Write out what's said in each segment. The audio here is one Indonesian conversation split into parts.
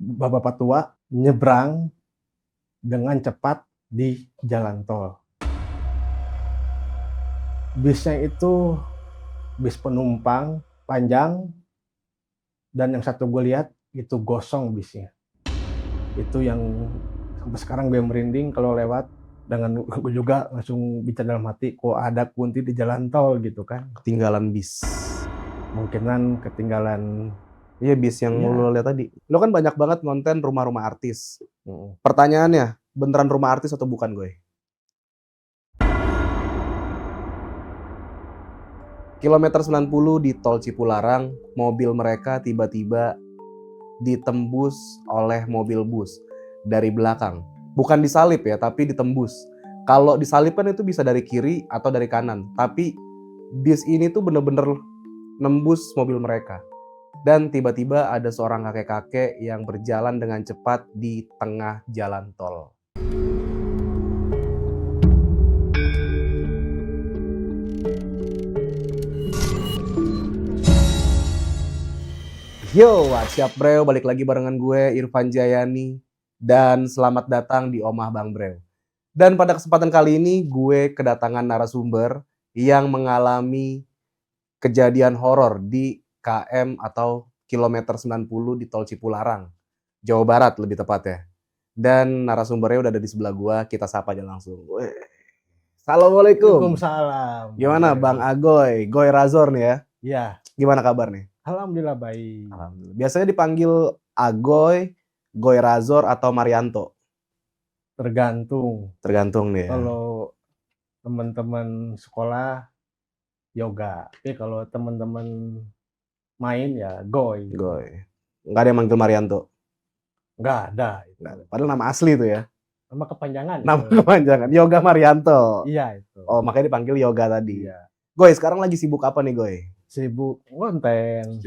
bapak-bapak tua nyebrang dengan cepat di jalan tol. Bisnya itu bis penumpang panjang dan yang satu gue lihat itu gosong bisnya. Itu yang sampai sekarang gue merinding kalau lewat, dengan gue juga langsung bicara dalam hati, kok ada kunti di jalan tol gitu kan. Ketinggalan bis. Kemungkinan ketinggalan. Iya, bis yang Iya. lo lihat tadi. Lo kan banyak banget ngonten rumah-rumah artis. Mm. Pertanyaannya, beneran rumah artis atau bukan, gue? Kilometer 90 di tol Cipularang, mobil mereka tiba-tiba ditembus oleh mobil bus dari belakang. Bukan disalip ya, tapi ditembus. Kalau disalip kan itu bisa dari kiri atau dari kanan. Tapi bis ini tuh bener-bener nembus mobil mereka. Dan tiba-tiba ada seorang kakek-kakek yang berjalan dengan cepat di tengah jalan tol. Yo, what's up bro? Balik lagi barengan gue, Irfan Jayani. Dan selamat datang di Omah Bang Bro. Dan pada kesempatan kali ini gue kedatangan narasumber yang mengalami kejadian horor di KM atau kilometer 90 di tol Cipularang, Jawa Barat lebih tepat ya. Dan narasumbernya udah ada di sebelah gue, kita sapa aja langsung. Assalamualaikum. Waalaikumsalam. Gimana Bang Agoy? Goy Razor nih ya. Iya. Gimana kabar nih? Alhamdulillah baik. Alhamdulillah. Biasanya dipanggil Agoy, Goy Razor atau Marianto? Tergantung nih ya. Kalau teman-teman sekolah yoga, tapi kalau teman-teman main ya Goy. Nggak ada yang manggil Marianto? Nggak ada. Padahal nama asli itu ya. Nama kepanjangan. Kepanjangan. Yoga Marianto. Iya itu. Oh, makanya dipanggil Yoga tadi. Iya. Goy, sekarang lagi sibuk apa nih Goy? Sibuk konten.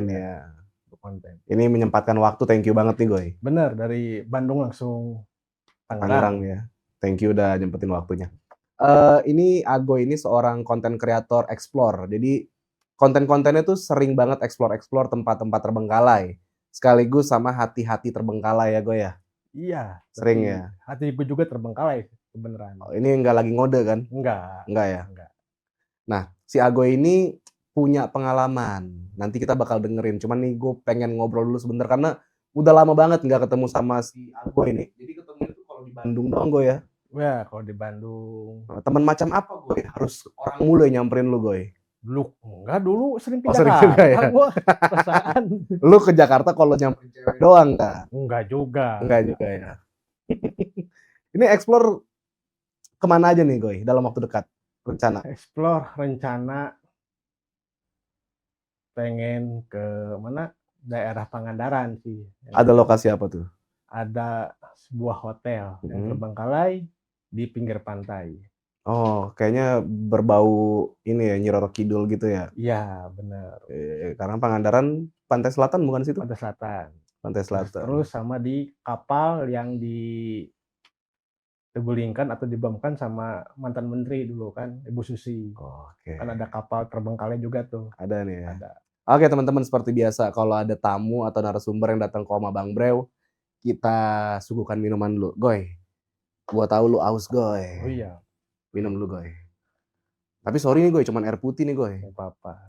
Ya. Konten. Ini menyempatkan waktu, thank you banget nih Goy. Bener, dari Bandung langsung Tangerang ya. Thank you udah nyempetin waktunya. Ini Agoy ini seorang konten kreator explore. Jadi konten-kontennya tuh sering banget explore tempat-tempat terbengkalai. Sekaligus sama hati-hati terbengkalai ya Goy ya? Iya. Sering ya? Hati gue juga terbengkalai beneran. Oh, ini nggak lagi ngode kan? Enggak ya? Enggak. Nah, si Agoy ini punya pengalaman. Nanti kita bakal dengerin. Cuman nih gue pengen ngobrol dulu sebentar karena udah lama banget nggak ketemu sama si Agoy ini. Jadi ketemu itu kalau di Bandung dong Goy ya? Ya, kalau di Bandung. Temen macam apa Goy? Harus orang mulu yang nyamperin lu Goy? Dulu sering ke Jakarta. Sering juga ya? Gua perasaan. Lu ke Jakarta kalau nyamperin cewek doang kan? Enggak juga ya. Ini explore kemana aja nih Goy dalam waktu dekat? Rencana? Explore rencana pengen ke mana? Daerah Pangandaran sih. Ada lokasi apa tuh? Ada sebuah hotel yang terbengkalai di pinggir pantai. Oh, kayaknya berbau ini ya, Nyi Roro Kidul gitu ya? Iya, benar. Karena Pangandaran pantai selatan bukan situ? Pantai selatan. Pantai selatan. Terus sama di kapal yang digulingkan atau dibomkan sama mantan menteri dulu kan, Ibu Susi. Oke. Kan ada kapal terbengkalai juga tuh. Ada nih ya? Ada. Oke teman-teman, seperti biasa kalau ada tamu atau narasumber yang datang ke Omah Bang Brew, kita suguhkan minuman dulu. Goy, gua tahu lu aus Goy. Oh iya. Minum dulu Goy. Tapi sorry nih Goy, cuman air putih nih Goy. Gak apa-apa.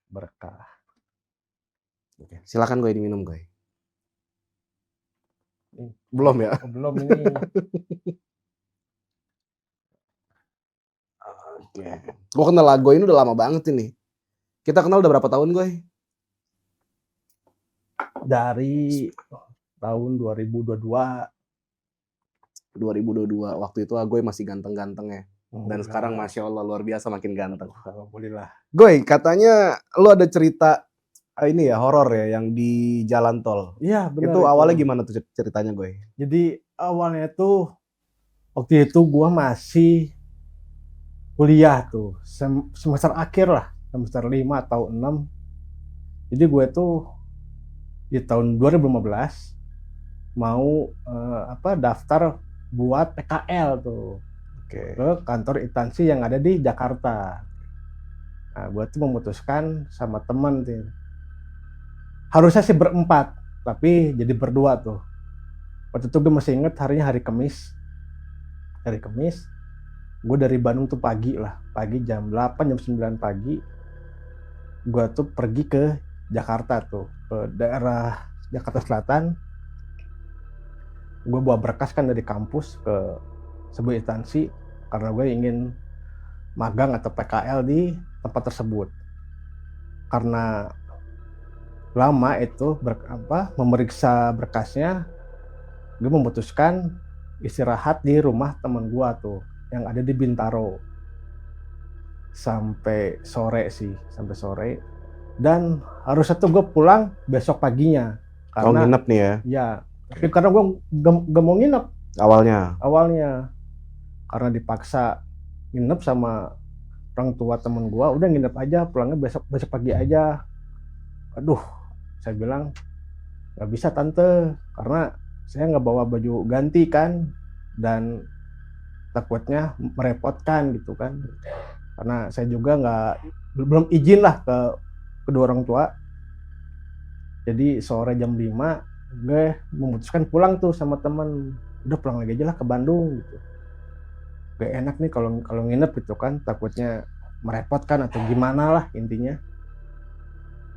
Berkah. Oke, silakan Goy diminum Goy. Belum ya? Belum ini. Oke. Gua kenal Agoy ini udah lama banget ini. Kita kenal udah berapa tahun Goy? Dari tahun 2022. 2022, waktu itu Agoy masih ganteng-gantengnya. Dan sekarang Masya Allah luar biasa makin ganteng. Alhamdulillah. Goy, katanya lu ada cerita ini ya, horor ya, yang di jalan tol. Iya benar. Itu awalnya gimana tuh ceritanya Goy? Jadi awalnya tuh, waktu itu gua masih kuliah tuh, semester akhir lah, semester 5 atau 6. Jadi gue tuh di tahun 2015 mau daftar buat PKL tuh. Oke. Ke kantor instansi yang ada di Jakarta. Nah, gue tuh memutuskan sama teman tuh Harusnya sih berempat, tapi jadi berdua tuh. Waktu itu gue masih inget harinya hari Kamis. Hari Kamis, gue dari Bandung tuh pagi jam 8, jam 9 pagi. Gue tuh pergi ke Jakarta tuh, ke daerah Jakarta Selatan. Gue bawa berkas kan dari kampus ke sebuah instansi, karena gue ingin magang atau PKL di tempat tersebut. Karena lama itu memeriksa berkasnya, gue memutuskan istirahat di rumah temen gue tuh yang ada di Bintaro sampai sore, dan harusnya tuh gue pulang besok paginya karena nginep nih ya? Ya, tapi karena gue gak mau nginep awalnya karena dipaksa nginep sama orang tua temen gue. Udah nginep aja, pulangnya besok pagi aja. Aduh, saya bilang nggak bisa tante, karena saya nggak bawa baju ganti kan, dan takutnya merepotkan gitu kan, karena saya juga belum izin lah ke kedua orang tua. Jadi sore jam 5 gue memutuskan pulang tuh sama teman. Udah pulang lagi aja lah ke Bandung gitu, gak enak nih kalau nginep gitu kan, takutnya merepotkan atau gimana lah intinya.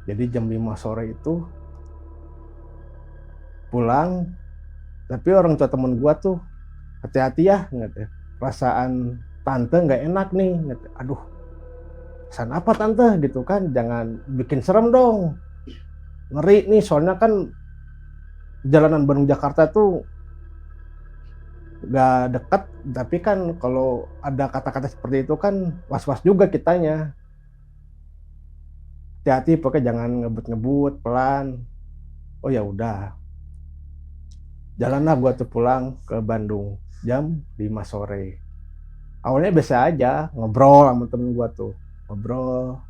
Jadi jam 5 sore itu pulang, tapi orang tua temen gua tuh, hati-hati ya, perasaan tante nggak enak nih, aduh, pesan apa tante gitu kan, jangan bikin serem dong, ngeri nih, soalnya kan jalanan Bandung Jakarta tuh gak dekat, tapi kan kalau ada kata-kata seperti itu kan was-was juga kitanya. Hati-hati, pokoknya jangan ngebut-ngebut, pelan. Oh ya udah, jalanlah gua tuh pulang ke Bandung jam 5 sore. Awalnya biasa aja, ngobrol sama temen gua tuh. Ngobrol,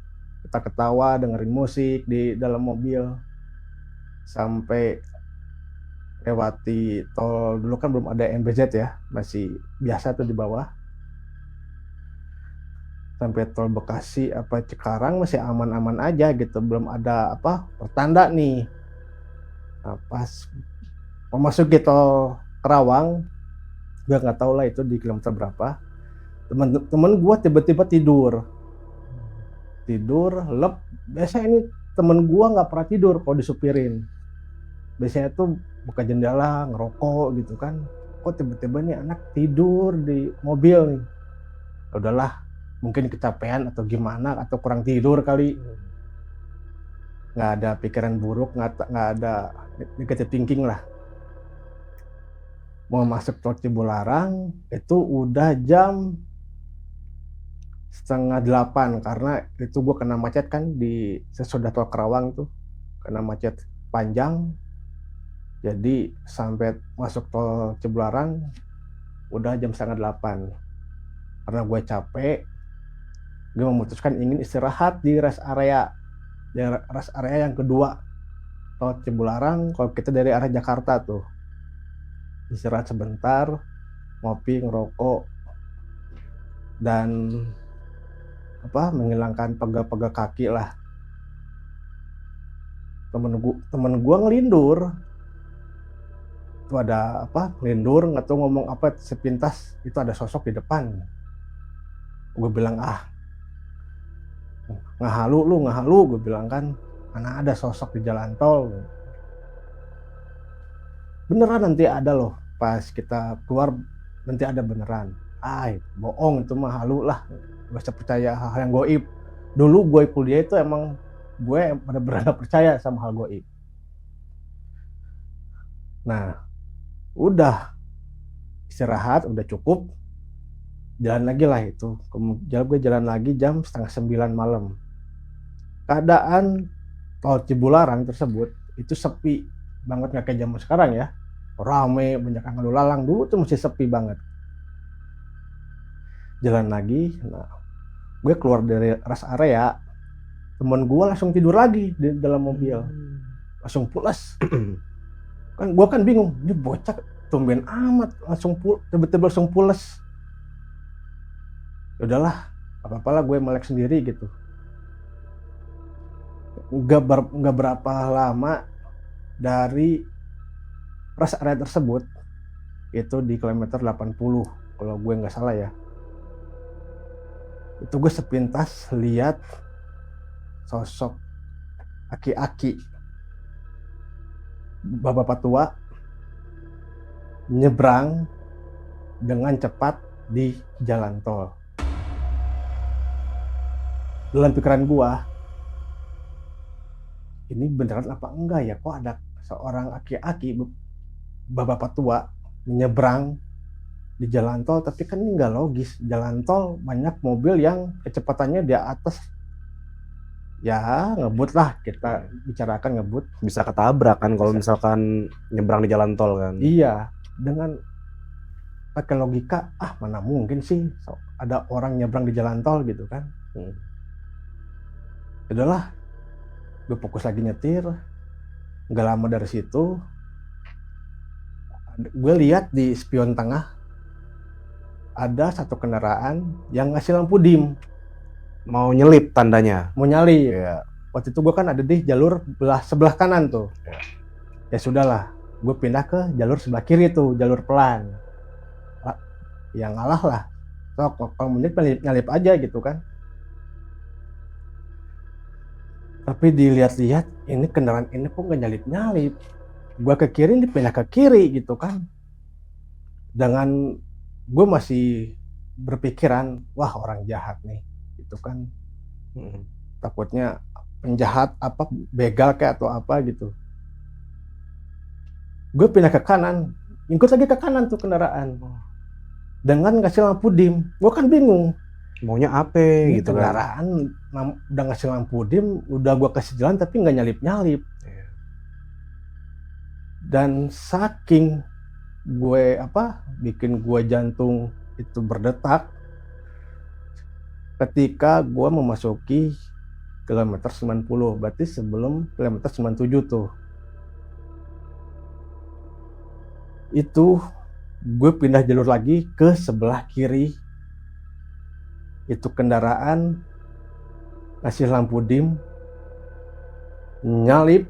kita ketawa, dengerin musik di dalam mobil. Sampai lewati tol, dulu kan belum ada MBZ ya, masih biasa tuh di bawah. Sampai tol Bekasi apa Cikarang masih aman-aman aja gitu, belum ada pertanda nih. Nah, pas memasuki tol Kerawang, gue nggak tahu lah itu di kilometer berapa, temen gue tiba-tiba tidur lep. Biasanya ini temen gue nggak pernah tidur kalau disupirin, biasanya tuh buka jendela ngerokok gitu kan. Kok tiba-tiba nih anak tidur di mobil nih. Udahlah, mungkin kecapean atau gimana, atau kurang tidur kali. Nggak ada pikiran buruk, nggak ada negative thinking lah. Mau masuk tol Cipularang itu udah jam 7:30, karena itu gue kena macet kan di sesudah tol Kerawang tuh, kena macet panjang. Jadi sampai masuk tol Cipularang udah jam 7:30. Karena gue capek, gue memutuskan ingin istirahat di rest area yang kedua tol Cipularang. Kalau kita dari arah Jakarta tuh, istirahat sebentar, ngopi, ngerokok, dan menghilangkan pegel-pegel kaki lah. Temen gua ngelindur, itu ada ngelindur, nggak tahu ngomong apa, sepintas itu ada sosok di depan. Gue bilang, ngahalu, gue bilang kan, mana ada sosok di jalan tol. Beneran nanti ada loh, pas kita keluar nanti ada beneran. Bohong, itu mah halu lah, gak usah percaya hal yang goib. Dulu gue kuliah itu emang gue bener-bener gak percaya sama hal goib. Nah, udah istirahat, udah cukup, jalan lagi lah itu. Gue jalan lagi jam 8:30 malam. Keadaan tol Cipularang tersebut itu sepi banget, nggak kayak zaman sekarang ya, rame, banyak yang lalu lalang. Dulu tuh masih sepi banget. Jalan lagi, nah gue keluar dari rest area, temen gue langsung tidur lagi di dalam mobil, langsung pulas. Kan gue kan bingung, ini bocah tumben amat tiba-tiba langsung pulas. Udahlah, apa-apalah, gue melek sendiri gitu. nggak berapa lama dari rest area tersebut, itu di kilometer 80 kalau gue nggak salah ya. Itu gue sepintas lihat sosok aki-aki bapak tua nyebrang dengan cepat di jalan tol. Dalam pikiran gua, ini beneran apa enggak ya? Kok ada seorang aki-aki bapak tua menyeberang di jalan tol? Tapi kan ini nggak logis. Jalan tol banyak mobil yang kecepatannya di atas. Ya ngebut lah, kita bicarakan ngebut. Bisa ketabrak kan kalau Bisa. misalkan nyebrang di jalan tol kan. Iya, dengan pakai logika, mana mungkin sih ada orang nyebrang di jalan tol gitu kan. Udahlah, gue fokus lagi nyetir. Nggak lama dari situ, gue lihat di spion tengah ada satu kendaraan yang ngasih lampu dim, Mau nyelip tandanya. mau nyalip. Iya. Waktu itu gue kan ada di jalur sebelah kanan tuh. Ya sudahlah, gue pindah ke jalur sebelah kiri tuh, jalur pelan. Yang ngalah lah, kalau menit nyalip aja gitu kan. Tapi dilihat-lihat, ini kendaraan ini kok nggak nyalip-nyalip. Gue ke kiri, dipindah ke kiri gitu kan. Dengan gue masih berpikiran, wah orang jahat nih, gitu kan. Takutnya penjahat apa, begal kayak atau apa gitu. Gue pindah ke kanan, ikut lagi ke kanan tuh kendaraan. Dengan ngasih lampu dim, gue kan bingung. Maunya apa Ini gitu kan. kendaraan udah ngasih lampu dim, udah gua kasih jalan tapi nggak nyalip-nyalip. Dan saking gue bikin gue jantung itu berdetak ketika gue memasuki kilometer 90, berarti sebelum kilometer 97 tuh. Itu gue pindah jalur lagi ke sebelah kiri. Itu kendaraan ngasih lampu dim, nyalip,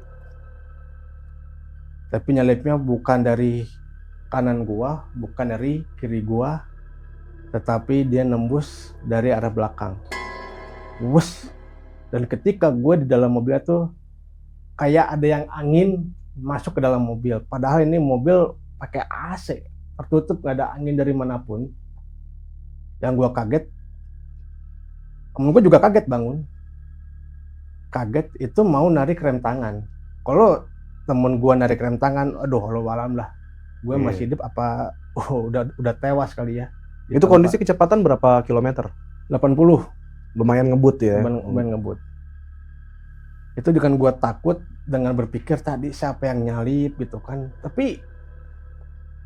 tapi nyalipnya bukan dari kanan gua, bukan dari kiri gua, tetapi dia nembus dari arah belakang. Wus. Dan ketika gue di dalam mobilnya tuh kayak ada yang angin masuk ke dalam mobil, padahal ini mobil pakai AC, tertutup, nggak ada angin dari manapun. Yang gua kaget, temen gue juga kaget bangun. Kaget itu mau narik rem tangan. Kalau temen gue narik rem tangan, aduh Allah alam lah. Gue masih hidup apa udah tewas kali ya. Itu kondisi kecepatan berapa kilometer? 80. Lumayan ngebut ya. Lumayan ngebut. Itu dengan gue takut, dengan berpikir tadi siapa yang nyalip gitu kan. Tapi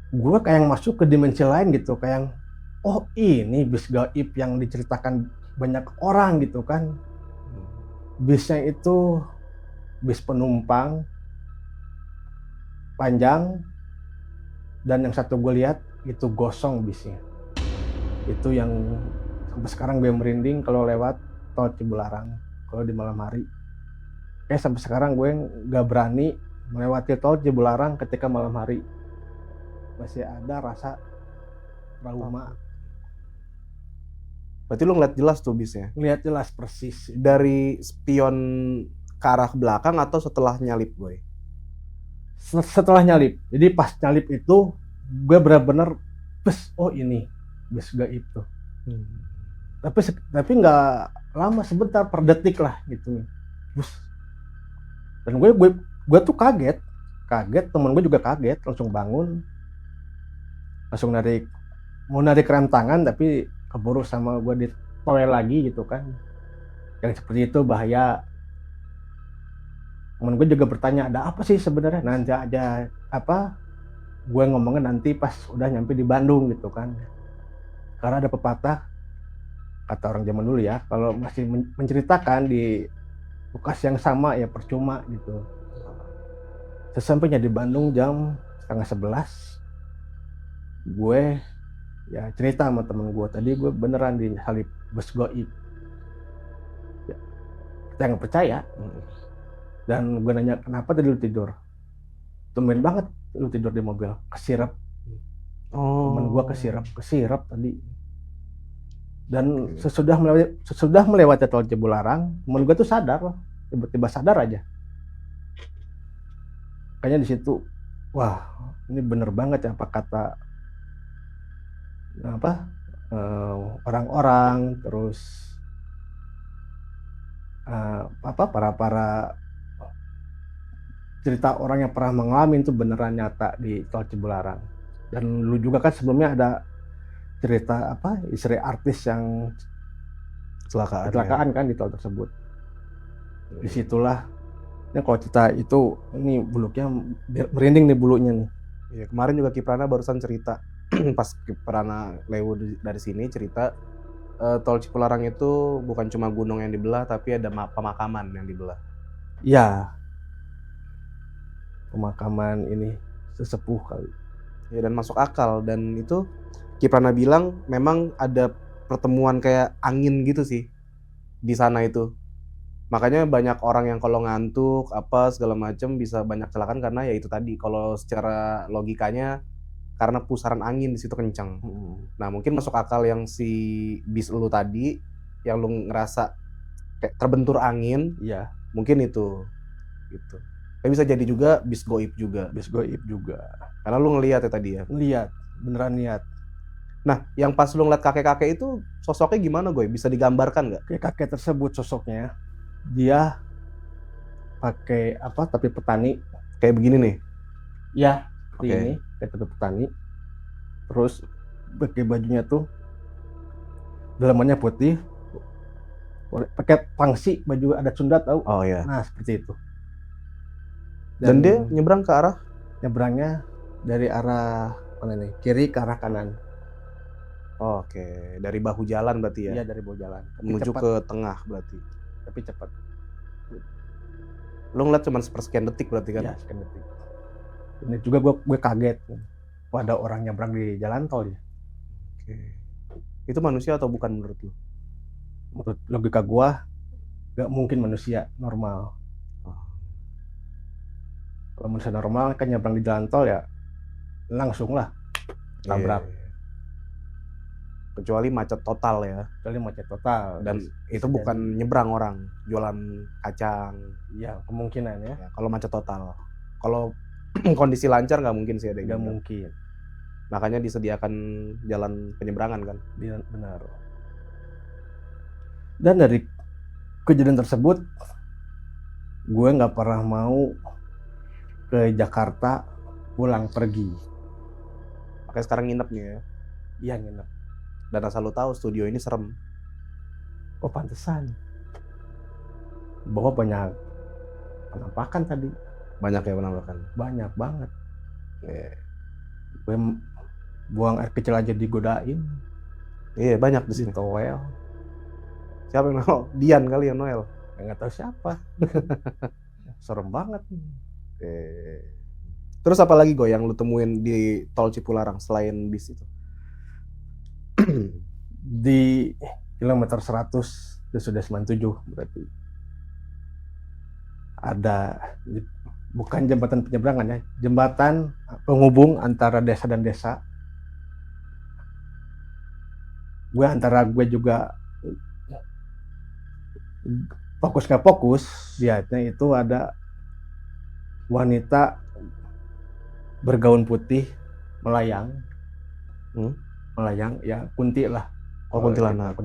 gue kayak masuk ke dimensi lain gitu, kayak oh ini bis gaib yang diceritakan banyak orang gitu kan. Bisnya itu bis penumpang panjang, dan yang satu gue lihat itu gosong bisnya. Itu yang sampai sekarang gue merinding kalau lewat tol Cipularang kalau di malam hari. Kayak sampai sekarang gue nggak berani melewati tol Cipularang ketika malam hari. Masih ada rasa trauma. Berarti lu ngeliat jelas tuh bisnya? Ngeliat jelas persis. Dari spion ke arah belakang atau setelah nyalip gue? Setelah nyalip. Jadi pas nyalip itu gue benar-benar oh ini bis gaib tuh. Tapi nggak lama, sebentar, per detik lah gitu. Dan gue tuh kaget, temen gue juga kaget, langsung bangun, langsung mau narik rem tangan, tapi keburu sama gue ditoleh lagi gitu kan. Yang seperti itu bahaya. Temen gue juga bertanya, ada apa sih sebenarnya? Nanti aja gue ngomongin nanti pas udah nyampe di Bandung gitu kan. Karena ada pepatah, kata orang zaman dulu ya, kalau masih menceritakan di lokasi yang sama ya percuma gitu. Sesampainya di Bandung jam 10:30, gue ya cerita sama temen gue, tadi gue beneran disalip bus gaib. Ya, kita nggak percaya. Dan gue nanya, kenapa tadi lu tidur? Tumben banget lu tidur di mobil, kesirap. Temen gue kesirap tadi. Dan sesudah melewati tol Cipularang, temen gue tuh sadar, tiba-tiba sadar aja. Kayaknya di situ, wah ini bener banget ya apa kata orang-orang, terus para cerita orang yang pernah mengalami itu beneran nyata di tol Cipularang. Dan lu juga kan sebelumnya ada cerita istri artis yang kecelakaan kan di tol tersebut. Disitulah ya, kalau cerita itu ini buluknya merinding nih bulunya nih. Ya, kemarin juga Kiprana barusan cerita pas Kiprana lewat dari sini cerita tol Cipularang itu bukan cuma gunung yang dibelah tapi ada pemakaman yang dibelah. Iya. Pemakaman ini sesepuh kali. Ya, dan masuk akal, dan itu Kiprana bilang memang ada pertemuan kayak angin gitu sih di sana itu. Makanya banyak orang yang kalau ngantuk apa segala macam bisa banyak kecelakaan karena ya itu tadi, kalau secara logikanya karena pusaran angin di situ kencang. Nah, mungkin masuk akal yang si bis lu tadi yang lu ngerasa kayak terbentur angin, Iya, mungkin itu gitu. Tapi bisa jadi juga bis goib juga. bis goib juga. Karena lu ngelihat ya tadi ya. Lihat, beneran lihat. Nah, yang pas lu ngeliat kakek-kakek itu sosoknya gimana, Goy? Bisa digambarkan nggak? Kayak kakek tersebut sosoknya, dia pakai tapi petani. Kayak begini nih. Ya, seperti Oke. ini, kayak tapi petani. Terus pakai bajunya tuh dalamannya putih, pakai pangsi, baju adat Sunda tahu? Oh ya. Nah, seperti itu. Dan dia nyebrang ke arah? Nyebrangnya dari arah mana nih? Kiri ke arah kanan. Oh, oke, dari bahu jalan berarti ya? Iya, dari bawah jalan. Tapi Menuju cepat, ke tengah berarti. tapi cepat. Lu ngeliat cuma sepersekian detik berarti kan? Ya, sekian detik. Ini juga gue kaget. Wah, ada orang nyebrang di jalan tol ya. Oke. Itu manusia atau bukan menurut lu? Menurut logika gue, gak mungkin manusia normal. Oh. Kalau manusia normal kan nyebrang di jalan tol ya langsung lah tabrak. Iya. Kecuali macet total ya. Kecuali macet total. Dan itu Bisa bukan nyebrang orang, jualan kacang. ya kemungkinan ya. Ya, kalau macet total. Kalau kondisi lancar nggak mungkin sih ada Gak yang gitu. mungkin. Makanya disediakan jalan penyeberangan kan. Benar. Dan dari kejadian tersebut, gue nggak pernah mau ke Jakarta pulang pergi. Makanya sekarang nginep nih ya. Iya, nginep. Dan asal lu tahu studio ini serem. Oh, pantesan. Bahwa banyak penampakan tadi. Banyak ya penampakan. Banyak banget. Iya. Gue buang air kecil aja digodain. Iya, banyak di sini. Toel. Siapa yang Noel? Dian kali yang Noel. Nggak tahu siapa. Serem banget. Terus apa lagi Go yang lu temuin di tol Cipularang selain bis itu? Di kilometer 100 itu sudah 97 berarti. Ada, bukan jembatan penyeberangan ya, jembatan penghubung antara desa dan desa. Gue juga fokus nggak fokus lihatnya itu ada wanita bergaun putih melayang. Melayang ya, kunti lah. Oh, kuntilanak.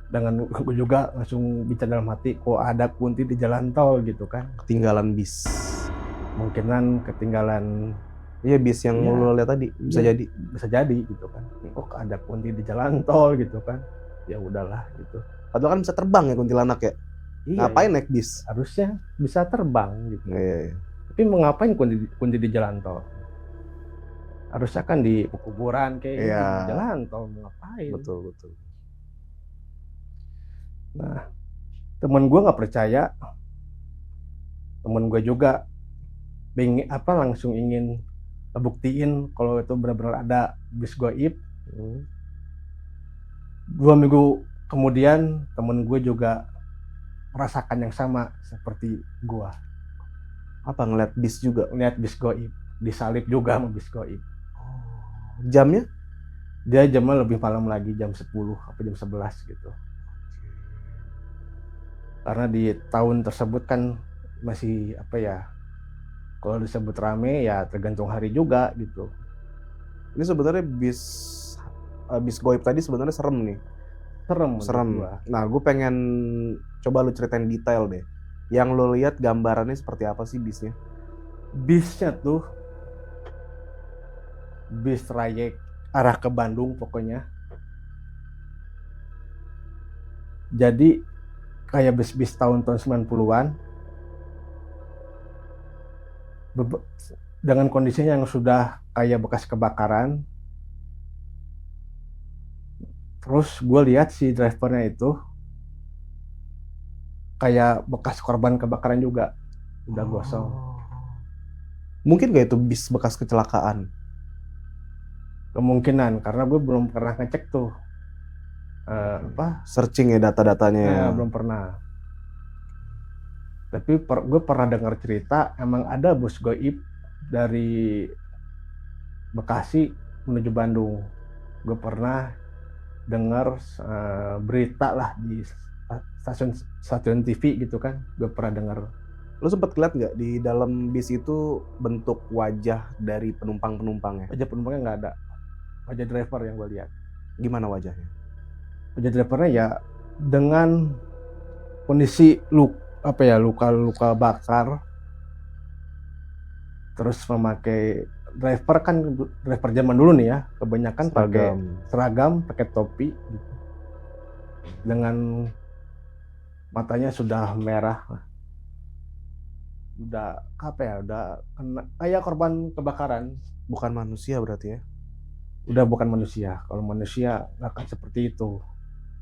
Dengan gue juga langsung bicara dalam hati, kok ada kunti di jalan tol gitu kan. Ketinggalan bis. Mungkinan ketinggalan. Iya, bis yang Iya. lu lihat tadi. Bisa Iya, jadi. Bisa jadi gitu kan. Kok ada kunti di jalan tol gitu kan. Ya udahlah gitu. Padahal kan bisa terbang ya kuntilanak ya. Iya, Ngapain ya. naik bis? Harusnya bisa terbang gitu. Iya. Tapi mau ngapain kunti di jalan tol? Harusnya kan di kuburan kayak Iya. di jalan tol, mau ngapain? Betul. Nah, temen gue nggak percaya. Temen gue juga langsung ingin buktiin kalau itu benar-benar ada bis goib. 2 minggu kemudian temen gue juga merasakan yang sama seperti gua. Apa ngeliat bis juga? Lihat bis goib, disalib juga sama bis goib. Jamnya? Dia jamnya lebih malam lagi, jam 10 atau jam 11 gitu. Karena di tahun tersebut kan masih apa ya, kalau disebut rame ya tergantung hari juga gitu. Ini sebenarnya bis goib tadi sebenarnya serem nih. Serem menurut Serem. gua. Nah, gue pengen coba lu ceritain detail deh. Yang lu lihat gambarannya seperti apa sih bisnya? Bisnya tuh bis trayek arah ke Bandung pokoknya. Jadi kayak bis-bis tahun-tahun 90-an dengan kondisinya yang sudah kayak bekas kebakaran. Terus gue lihat si drivernya itu kayak bekas korban kebakaran juga, udah gosong. Mungkin gak itu bis bekas kecelakaan? Kemungkinan, karena gue belum pernah ngecek tuh Searching ya data-datanya ya. belum pernah. Tapi gue pernah dengar cerita emang ada bus goib dari Bekasi menuju Bandung. Gue pernah dengar berita lah di stasiun TV gitu kan, gue pernah dengar. Lu sempet lihat nggak di dalam bis itu bentuk wajah dari penumpang-penumpangnya? Wajah penumpangnya nggak ada, wajah driver yang gue lihat. Gimana wajahnya? Wajah drivernya ya dengan kondisi luka-luka bakar, terus memakai driver zaman dulu nih ya, kebanyakan pakai seragam, pakai topi gitu. Dengan matanya sudah merah, udah kena kayak korban kebakaran. Bukan manusia berarti ya? Udah bukan manusia. Kalau manusia nggak akan seperti itu.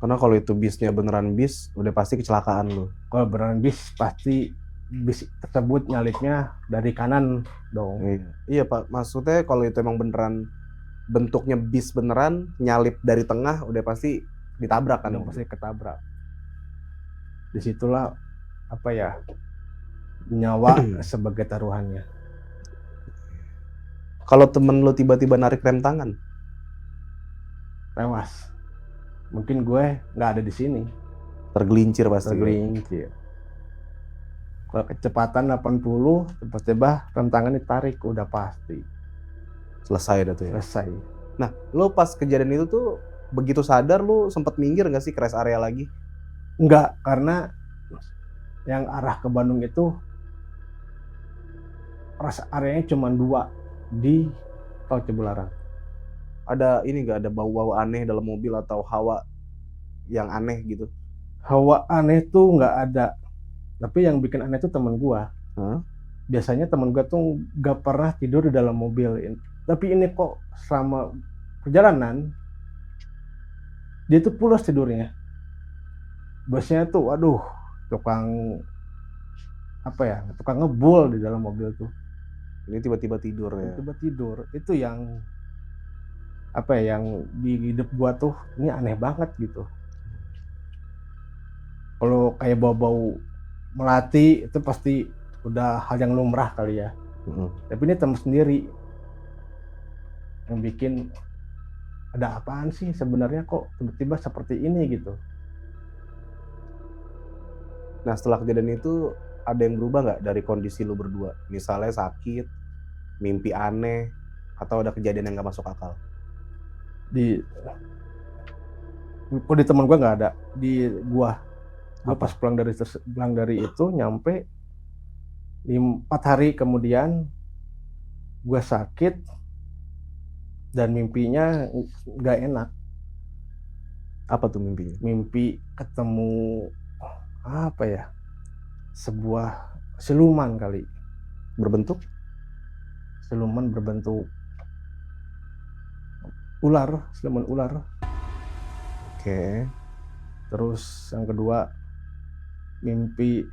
Karena kalau itu bisnya beneran bis, udah pasti kecelakaan lu. Kalau beneran bis, pasti bis tersebut nyalipnya dari kanan dong. Iya Pak, maksudnya kalau itu emang beneran bentuknya bis beneran, nyalip dari tengah, udah pasti ditabrak kan? Udah pasti ketabrak. Disitulah nyawa sebagai taruhannya. Kalau temen lu tiba-tiba narik rem tangan, tewas. Mungkin gue nggak ada di sini. Tergelincir pasti. Tergelincir. Kalau kecepatan 80, tiba-tiba rem tangan ditarik, udah pasti. Selesai dah tuh ya? Selesai. Nah, lu pas kejadian itu tuh, begitu sadar lu sempet minggir nggak sih ke rest area lagi? Enggak, karena yang arah ke Bandung itu rest areanya cuma 2 di Tol Cipularang. Ada ini nggak, ada bau-bau aneh dalam mobil atau hawa yang aneh gitu? Hawa aneh tuh nggak ada. Tapi yang bikin aneh tuh teman gua. Biasanya teman gua tuh nggak pernah tidur di dalam mobil. Tapi ini kok selama perjalanan dia tuh pulas tidurnya. Bosnya tuh, waduh, tukang ngebul di dalam mobil tuh. Ini tiba-tiba tidur ya? Tiba-tiba tidur. Itu yang yang di hidup gua tuh ini aneh banget gitu. Kalau kayak bau-bau melati itu pasti udah hal yang lumrah kali ya. Tapi ini temen sendiri yang bikin ada apaan sih sebenarnya, kok tiba-tiba seperti ini gitu. Nah, setelah kejadian itu ada yang berubah nggak dari kondisi lu berdua? Misalnya sakit, mimpi aneh, atau ada kejadian yang nggak masuk akal? Di teman gua nggak ada. Di gua pas pulang dari itu nyampe 4 hari kemudian gua sakit dan mimpinya nggak enak. Apa tuh mimpinya? Mimpi ketemu sebuah siluman kali. Berbentuk? Siluman berbentuk ular, siluman ular. Oke. Terus yang kedua, mimpi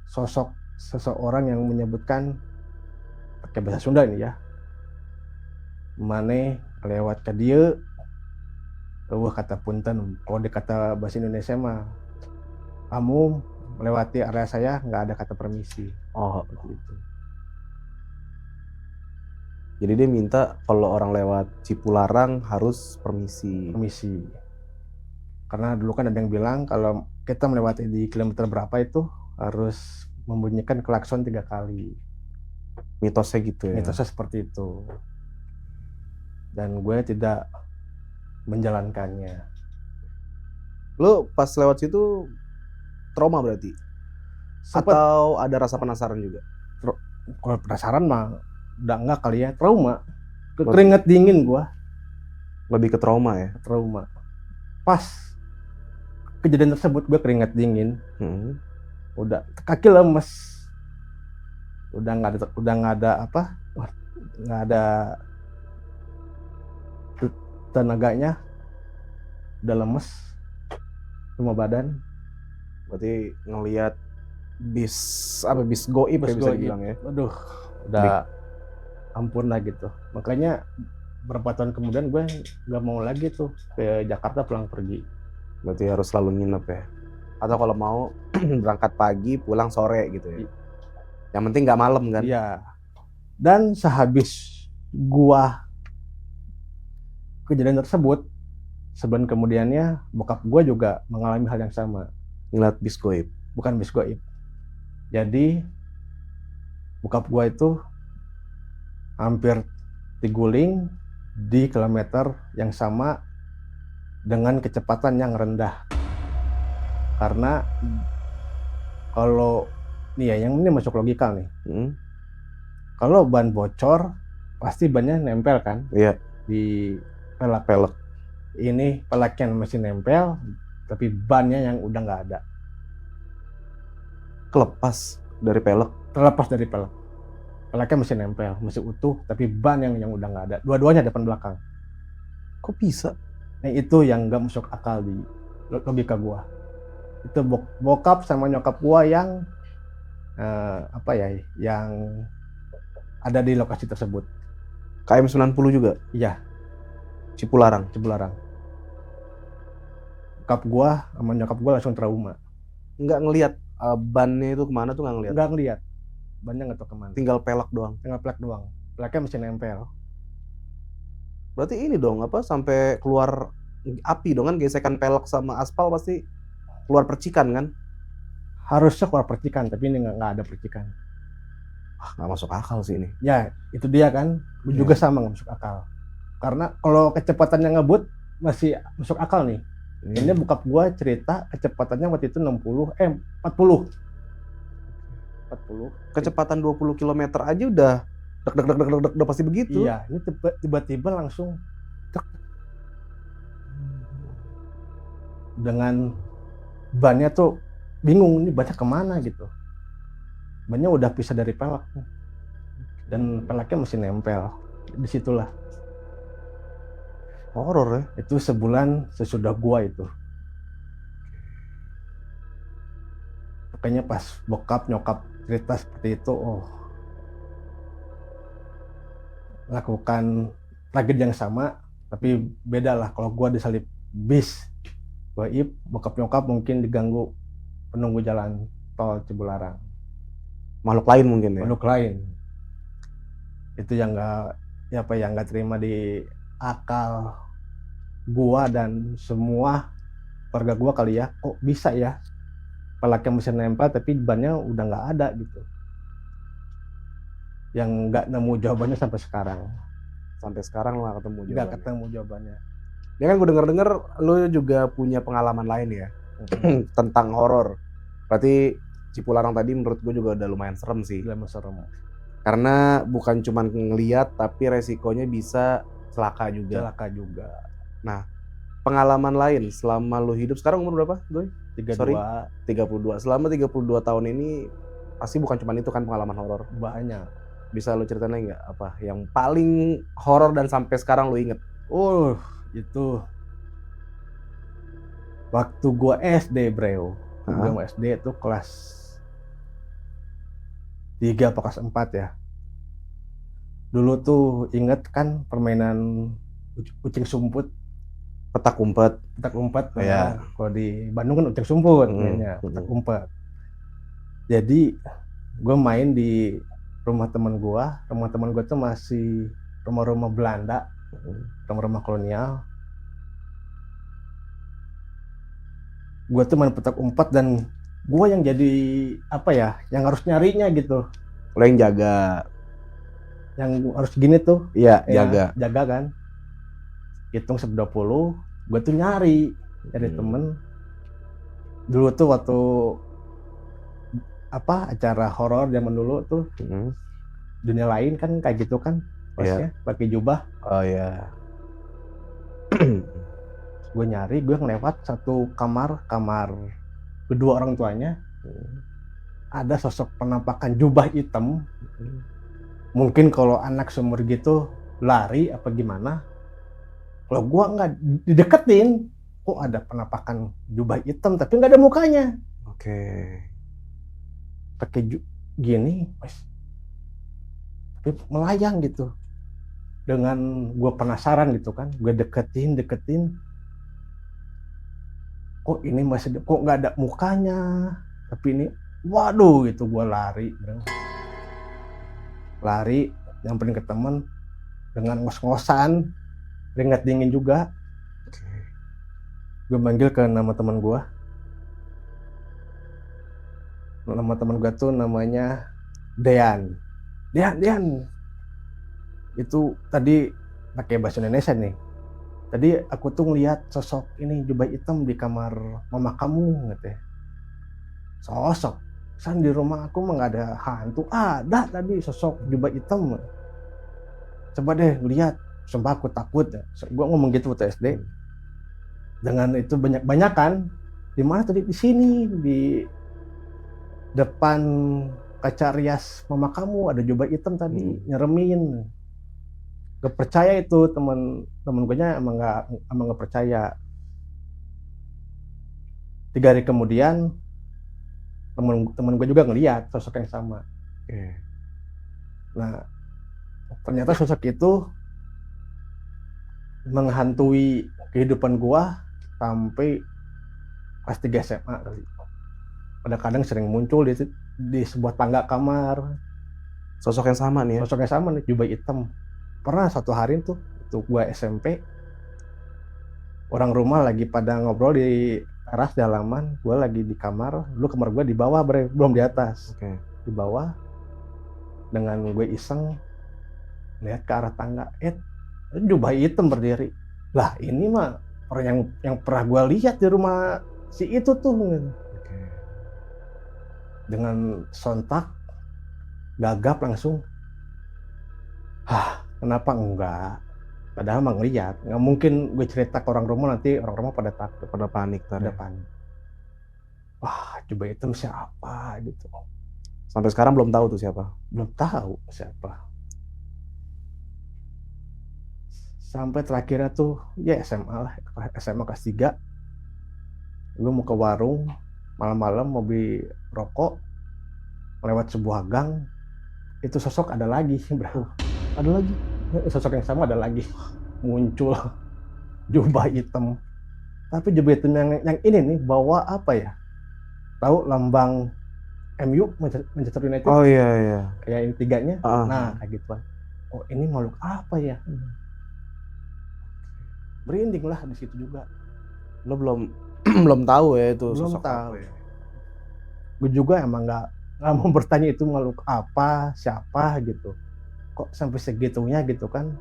sosok seseorang yang menyebutkan pakai bahasa Sunda ini ya. Mane lewat ke dieu, kata punten. Kalau dikata bahasa Indonesia mah, kamu melewati area saya nggak ada kata permisi. Oh, Seperti itu. jadi dia minta kalau orang lewat Cipularang harus permisi. Permisi. Karena dulu kan ada yang bilang kalau kita melewati di kilometer berapa itu harus membunyikan klakson 3 kali. Mitosnya gitu ya. Mitosnya seperti itu. Dan gue tidak menjalankannya. Lu pas lewat situ trauma berarti? Sempet, Atau ada rasa penasaran juga? kalau penasaran mah udah enggak kali ya, trauma. Keringet dingin gue, Lebih ke trauma ya? trauma. Pas kejadian tersebut gue keringet dingin, udah kaki lemes, udah nggak ada apa, nggak ada tenaganya, udah lemes semua badan. Berarti ngelihat bis goib ya bisa dibilang ya. Aduh, udah ampun lah gitu. Makanya beberapa tahun kemudian gue nggak mau lagi tuh ke Jakarta pulang pergi. Berarti harus selalu nginep ya. Atau kalau mau berangkat pagi pulang sore gitu ya. Yang penting nggak malam kan? Iya. Dan sehabis gua kejadian tersebut, sebulan kemudiannya bokap gua juga mengalami hal yang sama. Ngeliat bis goib. Bukan bis goib. Jadi bokap gua itu hampir diguling di kilometer yang sama dengan kecepatan yang rendah. Karena kalau nih ya, yang ini masuk logika nih. Kalau ban bocor pasti bannya nempel kan? Iya. Di pelek. Pelek. Ini peleknya masih nempel, tapi bannya yang udah nggak ada. Kelepas dari pelek. Terlepas dari pelek. Peleknya masih nempel, masih utuh, tapi ban yang udah nggak ada. Dua-duanya depan belakang. Kok bisa? Nah itu yang nggak masuk akal di logika gua. Itu bokap sama nyokap gua yang yang ada di lokasi tersebut. KM 90 juga? Iya. Cipularang? Cipularang. Bokap gua sama nyokap gua langsung trauma. Nggak ngelihat bannya itu kemana tuh nggak ngelihat? Nggak ngeliat. Bannya nggak tahu kemana. Tinggal pelek doang? Tinggal pelek doang. Peleknya masih nempel. Berarti ini dong, sampai keluar api dong kan, gesekan pelek sama aspal pasti keluar percikan kan? Harusnya keluar percikan, tapi ini nggak ada percikan. Nggak masuk akal sih ini. Ya, itu dia kan. Juga sama nggak masuk akal. Karena kalau kecepatannya ngebut, masih masuk akal nih. Ini bokap gua cerita kecepatannya waktu itu 40. Kecepatan 20 km aja udah deg udah pasti begitu. Iya, ini tiba-tiba langsung dengan bannya tuh bingung ini bannya kemana gitu. Bannya udah pisah dari pelek dan peleknya masih nempel. Disitulah horor ya. Itu sebulan sesudah gua itu. Makanya pas bokap nyokap cerita seperti itu, lakukan tragedi yang sama, tapi beda lah. Kalau gua disalip bis goib, bokap nyokap mungkin diganggu penunggu jalan tol Cipularang. Makhluk lain mungkin ya? Makhluk lain. Itu yang nggak terima di akal gua dan semua keluarga gua kali ya. Kok bisa ya peleknya masih nempel tapi bannya udah nggak ada gitu. Yang nggak nemu jawabannya sampai sekarang. Sampai sekarang lo nggak ketemu jawabannya? Nggak ketemu jawabannya. Ya kan gue denger lo juga punya pengalaman lain ya tentang horor. Berarti Cipularang tadi menurut gue juga udah lumayan serem sih. Lumayan serem. Karena bukan cuma ngeliat tapi resikonya bisa celaka juga. Celaka juga. Nah, pengalaman lain selama lo hidup, sekarang umur berapa, Goy? 32. 32. Selama 32 tahun ini pasti bukan cuma itu kan pengalaman horor. Banyak. Bisa lo ceritain nggak apa yang paling horor dan sampai sekarang lo inget? Itu waktu gua SD, bro. Gua SD itu kelas 3 apa kelas 4 ya. Dulu tuh inget kan permainan kucing sumput. Petak umpet. Petak umpet. Ya. Kalau di Bandung kan uceng sumput mainnya, petak umpet. Jadi gue main di rumah teman gue. Rumah teman gue tuh masih rumah-rumah Belanda, rumah-rumah kolonial. Gue tuh main petak umpet dan gue yang jadi apa ya, yang harus nyarinya gitu, Lo yang jaga. yang harus gini tuh, Iya, ya, jaga. jaga kan. Hitung 10-20, gue tuh nyari temen. Dulu tuh waktu apa acara horor zaman dulu tuh, dunia lain kan kayak gitu kan, bosnya pakai jubah. Oh ya. Gue nyari, gue ngelewat satu kamar kedua orang tuanya, ada sosok penampakan jubah hitam. Mungkin kalau anak seumur gitu lari apa gimana, kalau gue nggak dideketin, kok ada penampakan jubah hitam tapi nggak ada mukanya. Oke. Pakai gini, tapi melayang gitu. Dengan gue penasaran gitu kan, gue deketin, kok ini masih, kok nggak ada mukanya, tapi ini, waduh gitu. Gue lari nyamperin ke temen dengan ngos-ngosan, keringat dingin juga. Gue manggil ke nama teman gue. Nama teman gue tuh namanya Dean. Itu tadi pakai bahasa Indonesia nih. Tadi aku tuh ngeliat sosok ini jubah hitam di kamar mama kamu, gitu. Sosok, san di rumah aku mah nggak ada hantu. Ada tadi sosok jubah hitam. Coba deh lihat. Sumpah aku takut ya. Gue ngomong gitu waktu SD. Dengan itu banyak kan. Di mana tadi? Di sini, di depan kaca rias mama kamu ada jubah hitam tadi nyeremin. Gak percaya itu temen gue nya, emang nggak percaya. 3 hari kemudian temen gue juga ngeliat sosok yang sama. Nah ternyata sosok itu menghantui kehidupan gue sampai kelas 3 SMA kali. Kadang-kadang sering muncul di sebuah tangga kamar. Sosok yang sama nih ya? Sosok yang sama nih, jubah hitam. Pernah satu hari tuh gue SMP, orang rumah lagi pada ngobrol di teras di halaman, gue lagi di kamar. Dulu kamar gue di bawah, belum di atas. Di bawah, dengan gue iseng lihat ke arah tangga, jubah hitam berdiri. Lah ini mah orang yang pernah gue lihat di rumah si itu tuh. Dengan sontak gagap langsung, kenapa enggak? Padahal mah ngeliat, nggak mungkin gue cerita ke orang rumah, nanti orang rumah pada takut, pada panik. Wah, jubah hitam siapa gitu. Sampai sekarang belum tahu tuh siapa? Belum tahu siapa. Sampai terakhirnya tuh ya SMA lah, SMA kelas 3. Gue mau ke warung malam-malam, mau beli rokok, lewat sebuah gang, itu sosok ada lagi, bro. Ada lagi, sosok yang sama ada lagi muncul, jubah hitam. Tapi jubah hitam yang ini nih bawa apa ya? Tahu lambang MU, Manchester United? Oh iya. Kayak ini 3-nya. Nah kayak gituan. Oh ini makhluk apa ya? Merinding lah di situ juga. Lo belum tahu ya itu belum sosok tahu. apa ya? Gue juga emang nggak mau bertanya itu makhluk apa, siapa gitu. Kok sampai segitunya gitu kan?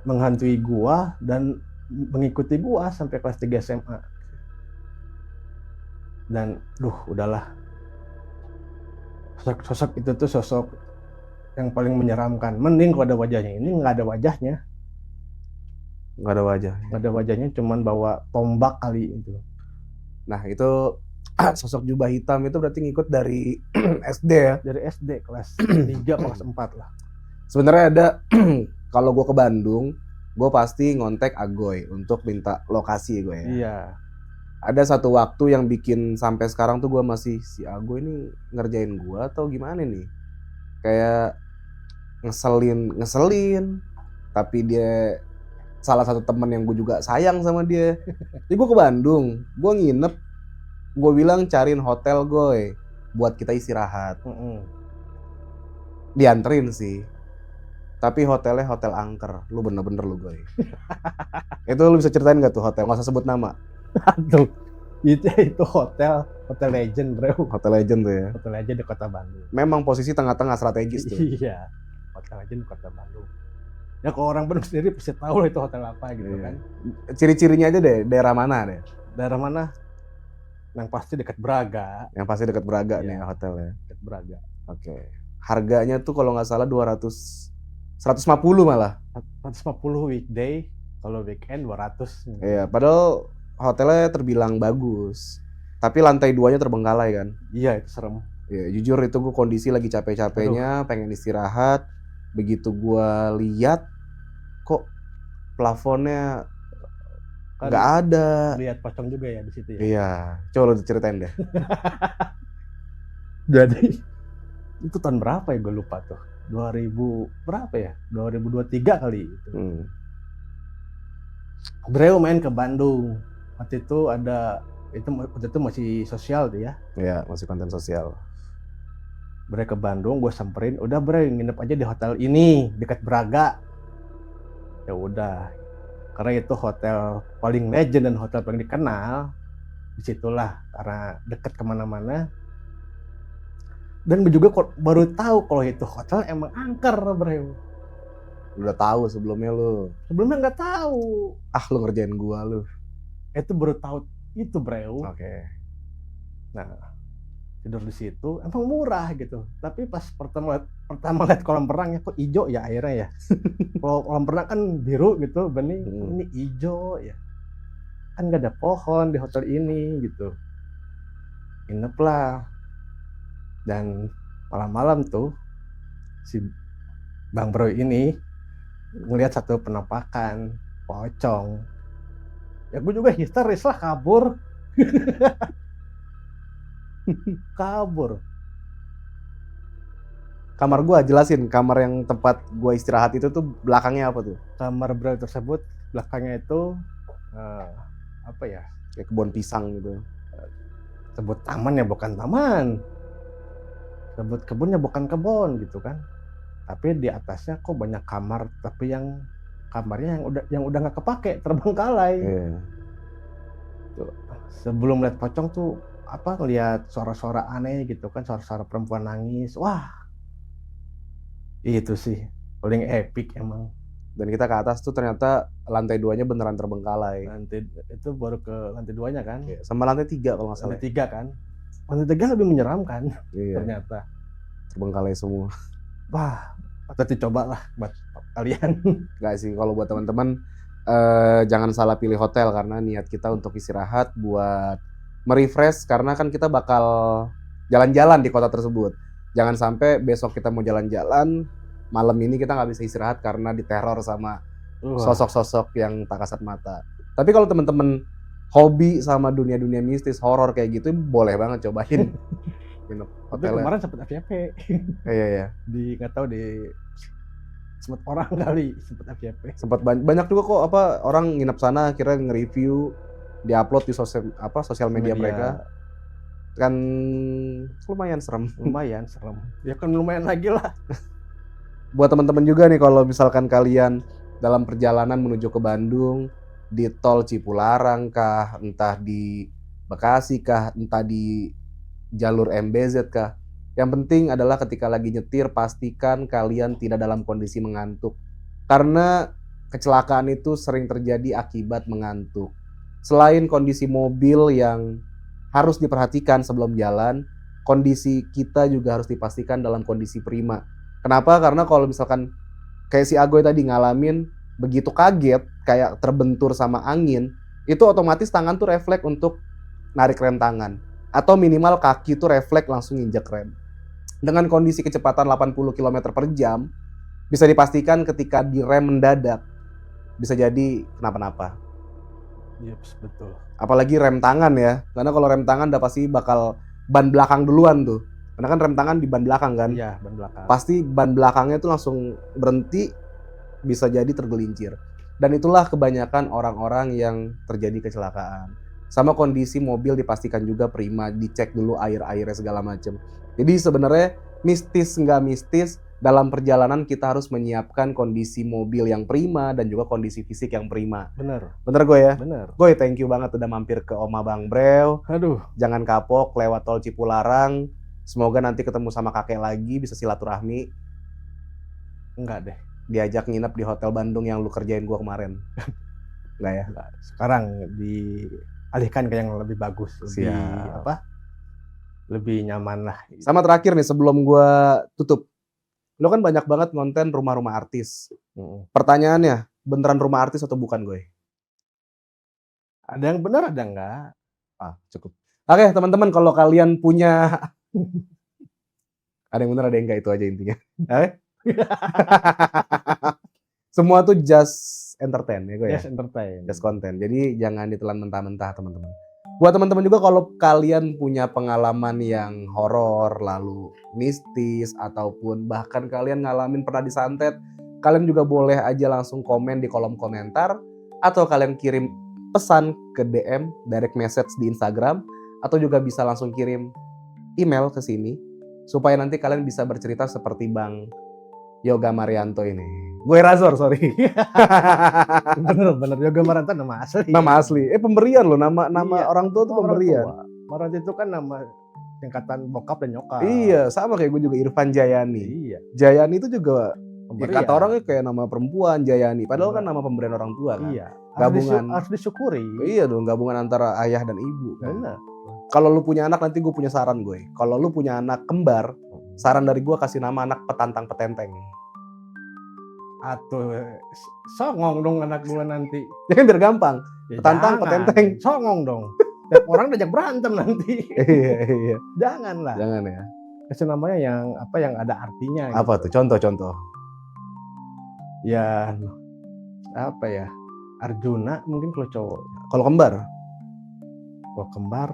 Menghantui gua dan mengikuti gua sampai kelas 3 SMA. Dan udahlah. Sosok itu tuh sosok yang paling menyeramkan. Mending kalau ada wajahnya. Ini nggak ada wajahnya. Nggak ada wajah. Nggak ada wajahnya, cuman bawa tombak kali itu. Nah itu sosok jubah hitam itu berarti ngikut dari SD ya? Dari SD kelas 3 kelas 4 lah. Sebenarnya ada kalau gue ke Bandung, gue pasti ngontek Agoy untuk minta lokasi gue ya. Iya. Ada satu waktu yang bikin sampai sekarang tuh gue masih, si Agoy ini ngerjain gue atau gimana nih? Kayak ngeselin, tapi dia salah satu temen yang gue juga sayang sama dia. Jadi gue ke Bandung, gue nginep Gue bilang cariin hotel goy buat kita istirahat. Dianterin sih. Tapi hotelnya hotel angker. Lu bener-bener lu goy. Itu lu bisa ceritain gak tuh hotel? Gak usah sebut nama. Aduh, itu hotel legend bro. Hotel legend tuh ya. Hotel legend di kota Bandung. Memang posisi tengah-tengah strategis tuh. Iya, hotel legend di kota Bandung. Ya kalau orang Bandung sendiri pasti tahu lah itu hotel apa gitu kan. Ciri-cirinya aja deh, daerah mana deh? Daerah mana? Yang pasti dekat Braga. Yang pasti dekat Braga Iya, nih ya hotelnya. Dekat Braga. Oke. Harganya tuh kalau nggak salah 150 malah. 150 weekday, kalau weekend 200. Iya, padahal hotelnya terbilang bagus. Tapi lantai 2-nya terbengkalai kan. Iya, itu serem. Ya, jujur itu gue kondisi lagi capek-capeknya, pengen istirahat. Begitu gue lihat, kok plafonnya Kan nggak ada. lihat pocong juga ya di situ ya. Iya, coba lo diceritain deh. Jadi itu tahun berapa ya, gue lupa tuh. 2000 berapa ya? 2023 kali itu. Breu main ke Bandung. Waktu itu masih sosial tuh ya. Iya, masih konten sosial. Bre ke Bandung, gue samperin, udah bre nginep aja di hotel ini dekat Braga. Ya udah, karena itu hotel paling legend dan hotel paling dikenal. Disitulah karena dekat kemana-mana. Dan gue juga baru tahu kalau itu hotel emang angker bre. Udah tahu sebelumnya lu. Sebelumnya nggak tahu. Ah, lu ngerjain gua lu. Itu baru tahu itu bre. Oke. Nah, tidur di situ emang murah gitu, tapi pas pertama lihat kolam renangnya kok hijau ya airnya ya. Kalau kolam renang kan biru gitu bening, ini hijau ya, kan nggak ada pohon di hotel ini gitu. Nginep lah, dan malam-malam tuh si Bang Bro ini ngelihat satu penampakan pocong. Ya gue juga histeris lah, kabur. Kabur. Kamar gua, jelasin kamar yang tempat gua istirahat itu tuh belakangnya apa tuh? Kamar Bro tersebut belakangnya itu apa ya? Kayak kebun pisang gitu. Sebut taman ya bukan taman. Sebut kebunnya bukan kebun gitu kan. Tapi di atasnya kok banyak kamar, tapi yang kamarnya yang udah nggak kepake, terbengkalai. Yeah. Tuh. Sebelum lihat pocong tuh lihat suara-suara aneh gitu kan, suara-suara perempuan nangis. Wah, itu sih paling epic emang. Dan kita ke atas tuh ternyata lantai 2-nya beneran terbengkalai. Lantai itu baru ke lantai 2-nya kan. Yeah. Sama lantai 3 kalau nggak salah. Lantai 3 kan. Lantai 3 lebih menyeramkan. Yeah. Ternyata. Terbengkalai semua. Wah, atau dicobalah buat kalian. Nggak sih, kalau buat teman-teman jangan salah pilih hotel karena niat kita untuk istirahat buat merefresh, karena kan kita bakal jalan-jalan di kota tersebut. Jangan sampai besok kita mau jalan-jalan, malam ini kita nggak bisa istirahat karena diteror sama sosok-sosok yang tak kasat mata. Tapi kalau teman-teman hobi sama dunia-dunia mistis, horor kayak gitu, boleh banget cobain. Tapi kemarin sempat FYP. Iya. Nggak tahu di sempat orang kali sempat FYP. Sempat banyak juga kok orang nginep sana akhirnya nge-review, diupload di sosial media mereka. Kan lumayan serem. Lumayan serem. Ya kan lumayan lagi lah. Buat teman-teman juga nih, kalau misalkan kalian dalam perjalanan menuju ke Bandung di tol Cipularang kah, entah di Bekasi kah, entah di jalur MBZ kah, yang penting adalah ketika lagi nyetir pastikan kalian tidak dalam kondisi mengantuk, karena kecelakaan itu sering terjadi akibat mengantuk. Selain kondisi mobil yang harus diperhatikan sebelum jalan, kondisi kita juga harus dipastikan dalam kondisi prima. Kenapa? Karena kalau misalkan kayak si Agoy tadi ngalamin, begitu kaget kayak terbentur sama angin, itu otomatis tangan tuh refleks untuk narik rem tangan, atau minimal kaki tuh refleks langsung injek rem. Dengan kondisi kecepatan 80 km per jam, bisa dipastikan ketika direm mendadak bisa jadi kenapa-napa. Iya, betul. Apalagi rem tangan ya, karena kalau rem tangan udah pasti bakal ban belakang duluan tuh. Karena kan rem tangan di ban belakang kan. Iya, ban belakang. Pasti ban belakangnya tuh langsung berhenti, bisa jadi tergelincir. Dan itulah kebanyakan orang-orang yang terjadi kecelakaan. Sama kondisi mobil dipastikan juga prima, dicek dulu air-airnya segala macam. Jadi sebenarnya mistis nggak mistis, dalam perjalanan kita harus menyiapkan kondisi mobil yang prima dan juga kondisi fisik yang prima. Bener, Bener gue ya? bener. Gue thank you banget udah mampir ke Oma Bang Brew. Aduh, Jangan kapok lewat tol Cipularang. Semoga nanti ketemu sama kakek lagi, bisa silaturahmi. enggak deh. Diajak nginep di Hotel Bandung yang lu kerjain gua kemarin. Enggak ya? Enggak. Sekarang dialihkan ke yang lebih bagus, lebih Siap. lebih nyaman lah. Sama terakhir nih sebelum gua tutup. Lu kan banyak banget nonton rumah-rumah artis. Pertanyaannya, beneran rumah artis atau bukan gue? Ada yang benar, ada enggak. Cukup. Oke, teman-teman, kalau kalian punya ada yang benar, ada yang enggak, itu aja intinya. Oke? Semua tuh just entertain ya gue ya. Yes, entertain. Just content. Jadi jangan ditelan mentah-mentah, teman-teman. Buat teman-teman juga kalau kalian punya pengalaman yang horor, lalu mistis, ataupun bahkan kalian ngalamin pernah disantet, kalian juga boleh aja langsung komen di kolom komentar, atau kalian kirim pesan ke DM, direct message di Instagram, atau juga bisa langsung kirim email ke sini, supaya nanti kalian bisa bercerita seperti Bang Yoga Marianto ini. Gue Razor, sorry. Bener, Yoga Maranto nama asli. Nama asli. Pemberian loh, nama Iya, orang tua tuh orang pemberian. tua. Maranto itu kan nama singkatan bokap dan nyokap. Iya, sama kayak gue juga Irfan Jayani. Iya. Jayani itu juga Pemberian. kata orangnya kayak nama perempuan Jayani, padahal kan nama pemberian orang tua kan. Iya. Gabungan. Harus disyukuri. Iya dong, gabungan antara ayah dan ibu kan. Bener. Kalau lu punya anak, nanti gue punya saran gue. Kalau lu punya anak kembar, saran dari gue kasih nama anak petantang petenteng. Atau songong dong anak gue nanti. Ya kan biar gampang. Ya Petantang, jangan. petenteng. Songong dong. Tiap orang diajak berantem nanti. Iya. Janganlah. Jangan ya. Kasih namanya yang ada artinya. Apa tuh? Contoh-contoh. Ya apa ya? Arjuna mungkin kalau cowok. Kalau kembar? Kalau kembar.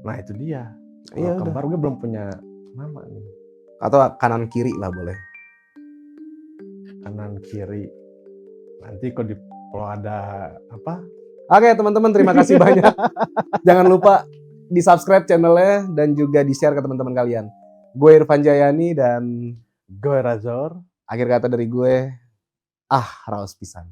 Nah itu dia. Iya, Kalau kembar gue belum punya nama nih. Atau kanan kiri lah boleh. Kanan kiri. Nanti kalau ada apa? Oke teman-teman, terima kasih banyak. Jangan lupa di subscribe channelnya dan juga di share ke teman-teman kalian. Gue Irfan Jayani dan Gue Razor. akhir kata dari gue, raos pisan.